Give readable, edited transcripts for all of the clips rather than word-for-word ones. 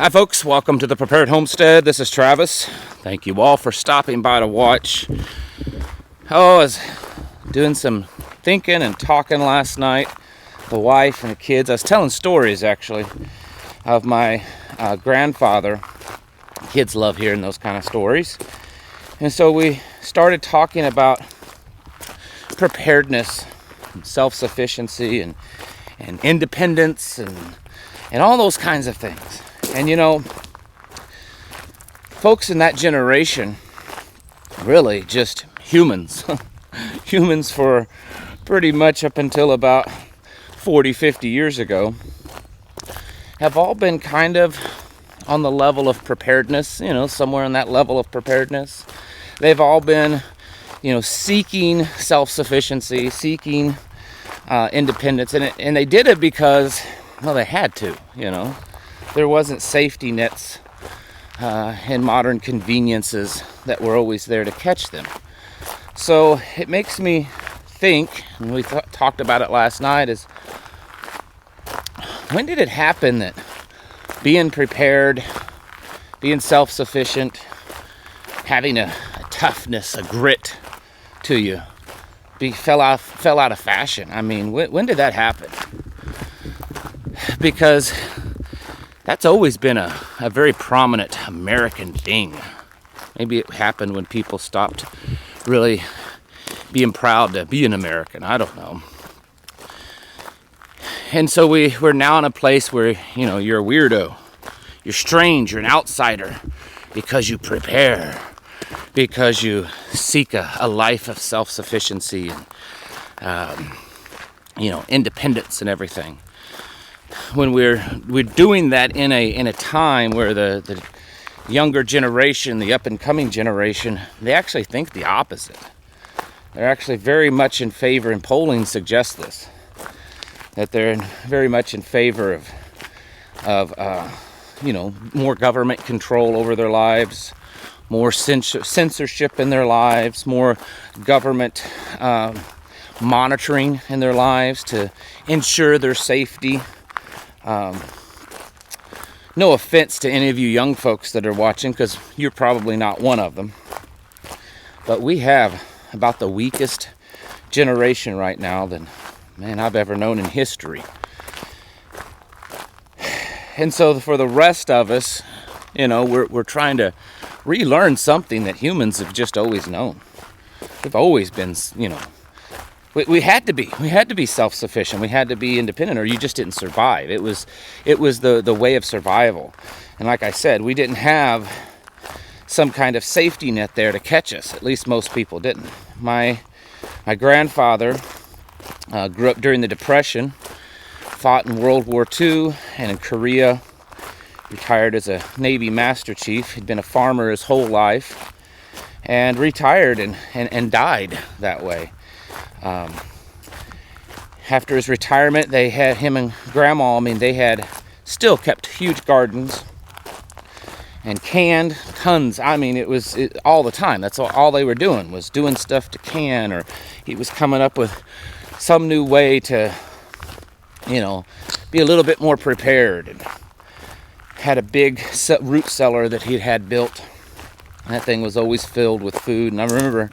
Hi folks, welcome to the Prepared Homestead. This is Travis. Thank you all for stopping by to watch. I was doing some thinking and talking last night. The wife and the kids. I was telling stories actually of my grandfather. Kids love hearing those kind of stories. And so we started talking about preparedness, and self-sufficiency and independence and all those kinds of things. And you know, folks in that generation, really just humans, humans for pretty much up until about 40, 50 years ago, have all been kind of on the level of preparedness, you know, somewhere in that level of preparedness. They've all been, you know, seeking self-sufficiency, seeking independence, and they did it because, well, they had to, you know. There wasn't safety nets and modern conveniences that were always there to catch them. So it makes me think, and we talked about it last night, is when did it happen that being prepared, being self-sufficient, having a toughness, a grit to you, fell out of fashion? I mean, when did that happen? Because that's always been a very prominent American thing. Maybe it happened when people stopped really being proud to be an American. I don't know. And so we're now in a place where, you know, you're a weirdo. You're strange. You're an outsider because you prepare, because you seek a life of self-sufficiency and, you know, independence and everything. When we're doing that in a time where the younger generation, the up and coming generation, they actually think the opposite. They're actually very much in favor, and polling suggests this, that they're very much in favor of you know, more government control over their lives, more censorship in their lives, more government monitoring in their lives to ensure their safety. No offense to any of you young folks that are watching, because you're probably not one of them, but we have about the weakest generation right now than, man, I've ever known in history. And so for the rest of us, you know, we're trying to relearn something that humans have just always known. We've always been, you know, we had to be self-sufficient. We had to be independent, or you just didn't survive. It was the way of survival. And like I said, we didn't have some kind of safety net there to catch us. At least most people didn't. My grandfather grew up during the Depression, fought in World War II and in Korea, retired as a Navy Master Chief. He'd been a farmer his whole life and retired and died that way. After his retirement, they had him and Grandma, they had still kept huge gardens and canned tons. It was all the time. That's all they were doing, was doing stuff to can, or he was coming up with some new way to, you know, be a little bit more prepared. And had a big root cellar that he had built. That thing was always filled with food. And I remember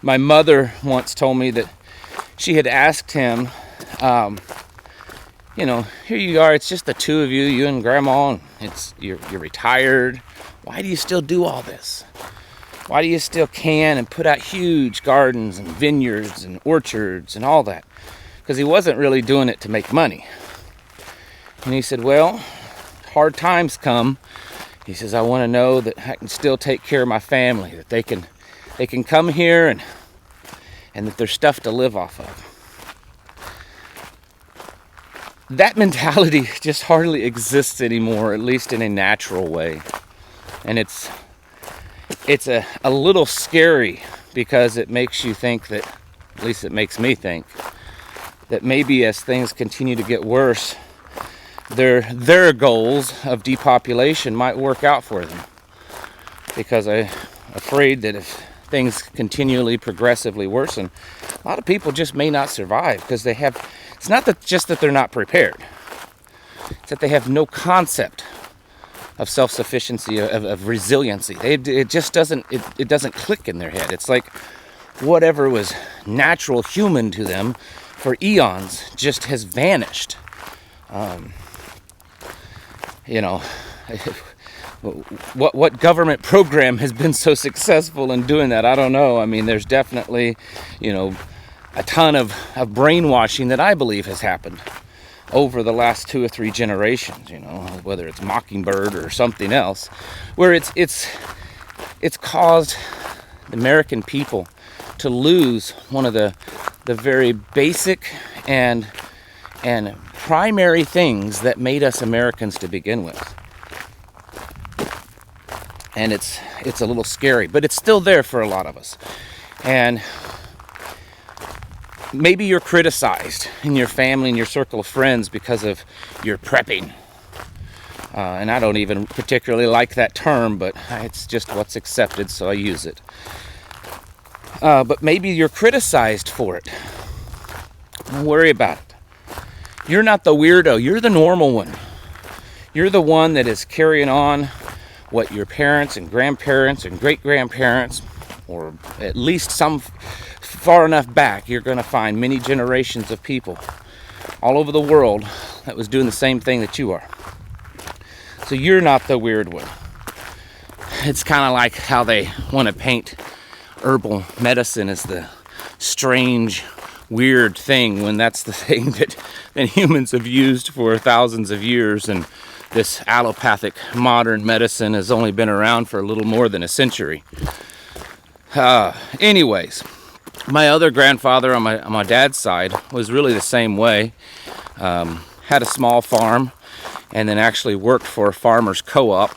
my mother once told me that she had asked him, you know, here you are, it's just the two of you, you and Grandma, and you're retired. Why do you still do all this? Why do you still can and put out huge gardens and vineyards and orchards and all that? Because he wasn't really doing it to make money. And he said, well, hard times come. He says, I want to know that I can still take care of my family, that they can come here and that there's stuff to live off of. That mentality just hardly exists anymore, at least in a natural way. And it's a little scary, because it makes you think that, at least it makes me think, that maybe as things continue to get worse, their goals of depopulation might work out for them. Because I'm afraid that if things continually progressively worsen, a lot of people just may not survive, because it's not just that they're not prepared. It's that they have no concept of self-sufficiency, of resiliency. It just doesn't, it doesn't click in their head. It's like whatever was natural human to them for eons just has vanished. You know, what government program has been so successful in doing that? I don't know. I mean, there's definitely, you know, a ton of brainwashing that I believe has happened over the last 2 or 3 generations, you know, whether it's Mockingbird or something else, where it's caused the American people to lose one of the very basic and primary things that made us Americans to begin with. And it's a little scary, but it's still there for a lot of us. And maybe you're criticized in your family and your circle of friends because of your prepping. And I don't even particularly like that term, but it's just what's accepted, so I use it. But maybe you're criticized for it. Don't worry about it. You're not the weirdo. You're the normal one. You're the one that is carrying on what your parents and grandparents and great-grandparents, or at least some far enough back, you're going to find many generations of people all over the world that was doing the same thing that you are. So you're not the weird one. It's kind of like how they want to paint herbal medicine as the strange, weird thing, when that's the thing that humans have used for thousands of years, and this allopathic modern medicine has only been around for a little more than a century. Anyways, my other grandfather on my dad's side was really the same way. Had a small farm and then actually worked for a farmer's co-op.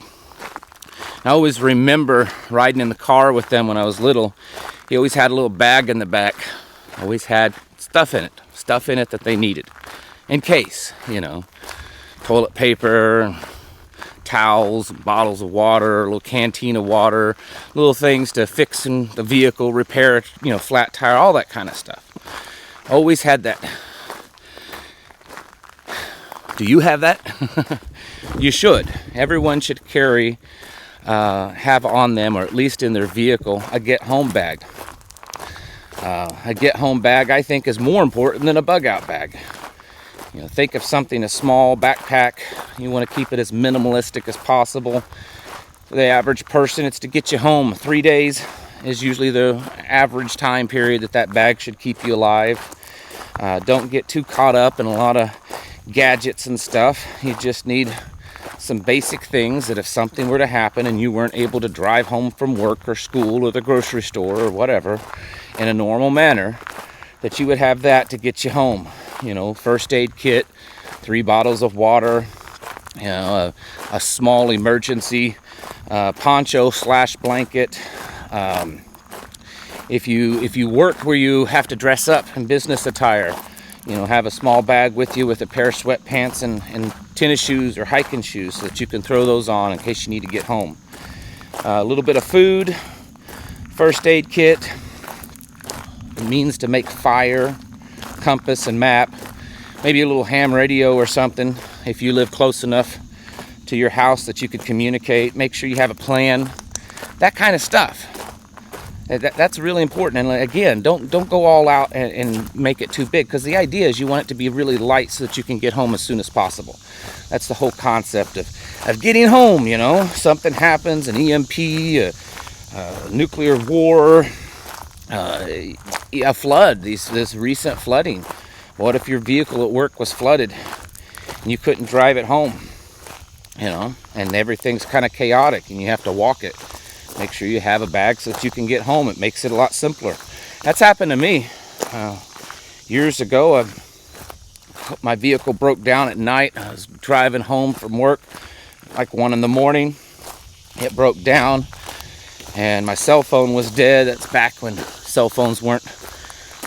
I always remember riding in the car with them when I was little. He always had a little bag in the back. Always had stuff in it that they needed. In case, you know, toilet paper, towels, bottles of water, a little canteen of water, little things to fix in the vehicle, repair, you know, flat tire, all that kind of stuff. Always had that. Do you have that? You should. Everyone should carry, have on them, or at least in their vehicle, a get-home bag. A get-home bag, I think, is more important than a bug-out bag. You know, think of something, a small backpack. You want to keep it as minimalistic as possible. For the average person, it's to get you home. 3 days is usually the average time period that bag should keep you alive. Don't get too caught up in a lot of gadgets and stuff. You just need some basic things that if something were to happen and you weren't able to drive home from work or school or the grocery store or whatever in a normal manner, that you would have that to get you home. You know, first aid kit, 3 bottles of water, you know, a small emergency poncho / blanket. If you work where you have to dress up in business attire, you know, have a small bag with you with a pair of sweatpants and tennis shoes or hiking shoes so that you can throw those on in case you need to get home. A little bit of food, first aid kit, a means to make fire, compass and map, maybe a little ham radio or something if you live close enough to your house that you could communicate. Make sure you have a plan, that kind of stuff. That's really important. And again, don't go all out and make it too big, because the idea is you want it to be really light so that you can get home as soon as possible. That's the whole concept of getting home. You know, something happens, an EMP, a nuclear war, a flood, this recent flooding. What if your vehicle at work was flooded and you couldn't drive it home? You know, and everything's kind of chaotic and you have to walk it. Make sure you have a bag so that you can get home. It makes it a lot simpler. That's happened to me. Years ago, my vehicle broke down at night. I was driving home from work like 1 in the morning. It broke down and my cell phone was dead. That's back when cell phones weren't,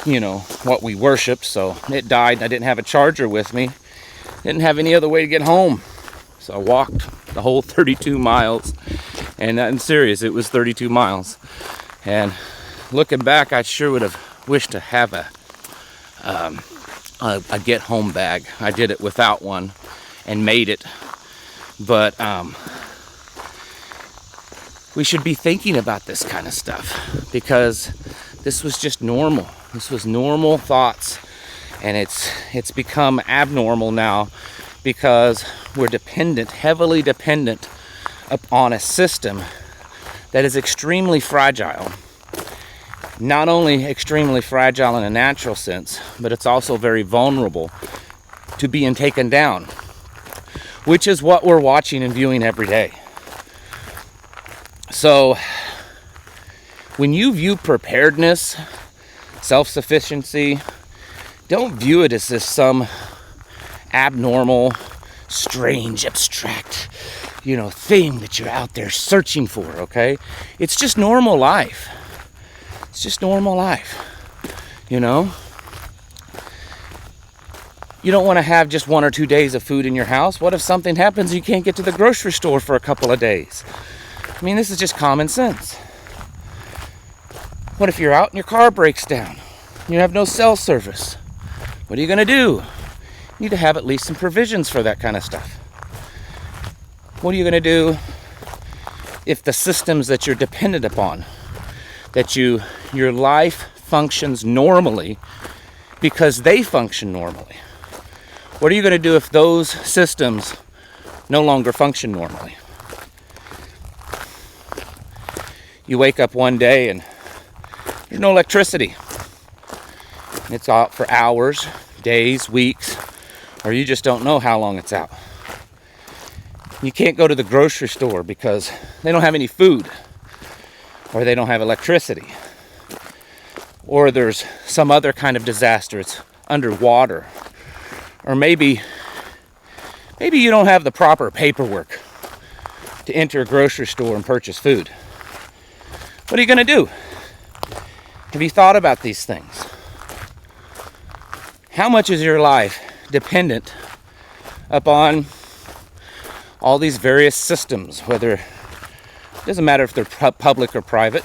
you know, what we worshiped. So it died. I didn't have a charger with me. Didn't have any other way to get home. So I walked the whole 32 miles. And I'm serious, it was 32 miles. And looking back, I sure would have wished to have a get-home bag. I did it without one and made it. But we should be thinking about this kind of stuff, because this was just normal. This was normal thoughts, and it's become abnormal now because we're heavily dependent upon a system that is extremely fragile. Not only extremely fragile in a natural sense, but it's also very vulnerable to being taken down, which is what we're watching and viewing every day. So when you view preparedness, self-sufficiency, don't view it as this some abnormal, strange, abstract, thing that you're out there searching for, okay? It's just normal life. It's just normal life, You don't want to have just 1 or 2 days of food in your house. What if something happens and you can't get to the grocery store for a couple of days? I mean, this is just common sense. What if you're out and your car breaks down? You have no cell service. What are you going to do? You need to have at least some provisions for that kind of stuff. What are you going to do if the systems that you're dependent upon, that your life functions normally because they function normally? What are you going to do if those systems no longer function normally? You wake up one day and there's no electricity. It's out for hours, days, weeks, or you just don't know how long it's out. You can't go to the grocery store because they don't have any food, or they don't have electricity, or there's some other kind of disaster. It's underwater, or maybe you don't have the proper paperwork to enter a grocery store and purchase food. What are you going to do? Have you thought about these things? How much is your life dependent upon all these various systems, whether, it doesn't matter if they're public or private,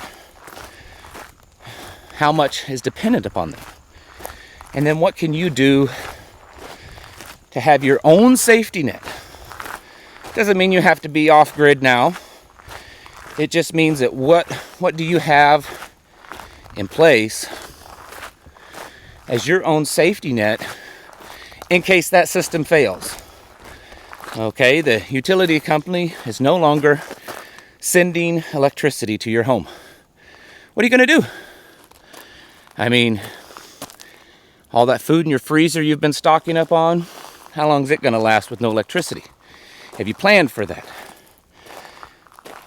how much is dependent upon them? And then what can you do to have your own safety net? Doesn't mean you have to be off grid now. It just means that what do you have in place as your own safety net in case that system fails? Okay, the utility company is no longer sending electricity to your home. What are you going to do? I mean, all that food in your freezer you've been stocking up on, how long is it going to last with no electricity? Have you planned for that?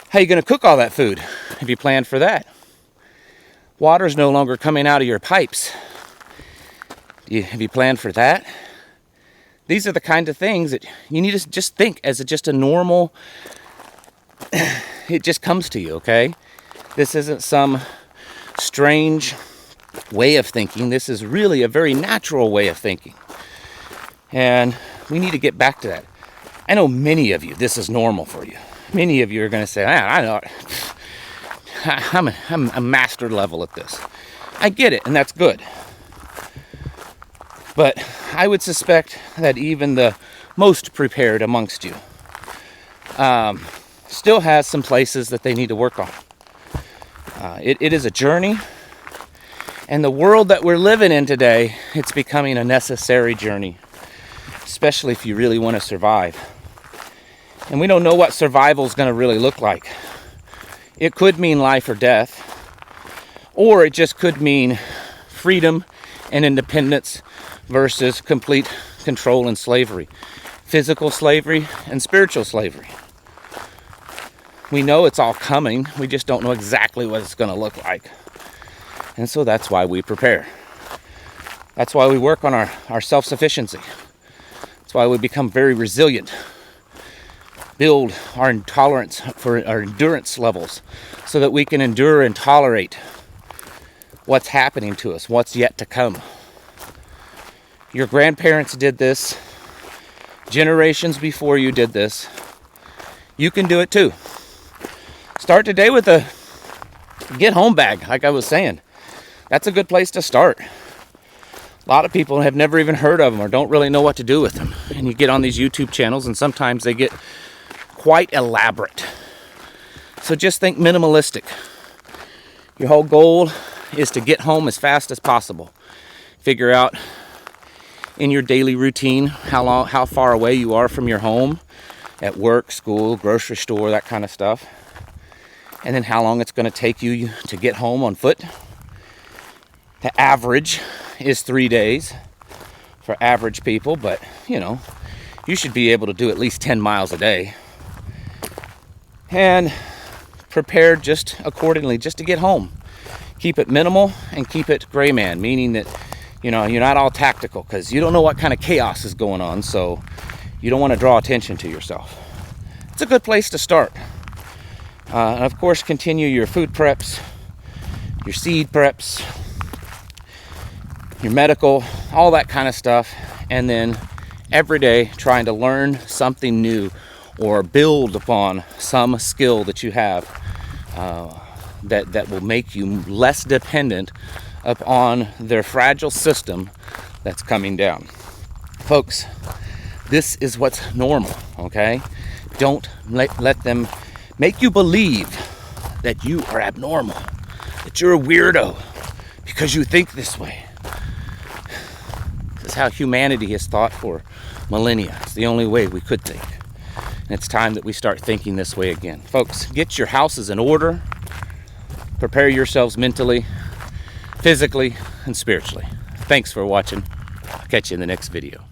How are you going to cook all that food? Have you planned for that? Water's no longer coming out of your pipes. Have you planned for that? These are the kind of things that you need to just think as just a normal, it just comes to you, okay? This isn't some strange way of thinking. This is really a very natural way of thinking. And we need to get back to that. I know many of you, this is normal for you. Many of you are going to say, I know, I'm a master level at this. I get it, and that's good. But I would suspect that even the most prepared amongst you still has some places that they need to work on. It is a journey, and the world that we're living in today, it's becoming a necessary journey, especially if you really want to survive. And we don't know what survival is going to really look like. It could mean life or death, or it just could mean freedom and independence versus complete control and slavery. Physical slavery and spiritual slavery. We know it's all coming. We just don't know exactly what it's going to look like. And so that's why we prepare. That's why we work on our self-sufficiency. That's why we become very resilient. Build our intolerance for our endurance levels so that we can endure and tolerate what's happening to us, what's yet to come. Your grandparents did this. Generations before you did this. You can do it too. Start today with a get-home bag, like I was saying. That's a good place to start. A lot of people have never even heard of them or don't really know what to do with them. And you get on these YouTube channels and sometimes they get quite elaborate. So just think minimalistic. Your whole goal is to get home as fast as possible. Figure out in your daily routine how far away you are from your home, at work, school, grocery store, that kind of stuff. And then how long it's going to take you to get home on foot. The average is 3 days for average people, but you should be able to do at least 10 miles a day. And prepare just accordingly, just to get home. Keep it minimal and keep it gray man, meaning that you're not all tactical, because you don't know what kind of chaos is going on, so you don't want to draw attention to yourself. It's a good place to start. And of course, continue your food preps, your seed preps, your medical, all that kind of stuff. And then every day trying to learn something new or build upon some skill that you have that will make you less dependent upon their fragile system that's coming down. Folks, this is what's normal, okay? Don't let them make you believe that you are abnormal, that you're a weirdo because you think this way. This is how humanity has thought for millennia. It's the only way we could think. And it's time that we start thinking this way again. Folks, get your houses in order. Prepare yourselves mentally, physically, and spiritually. Thanks for watching. I'll catch you in the next video.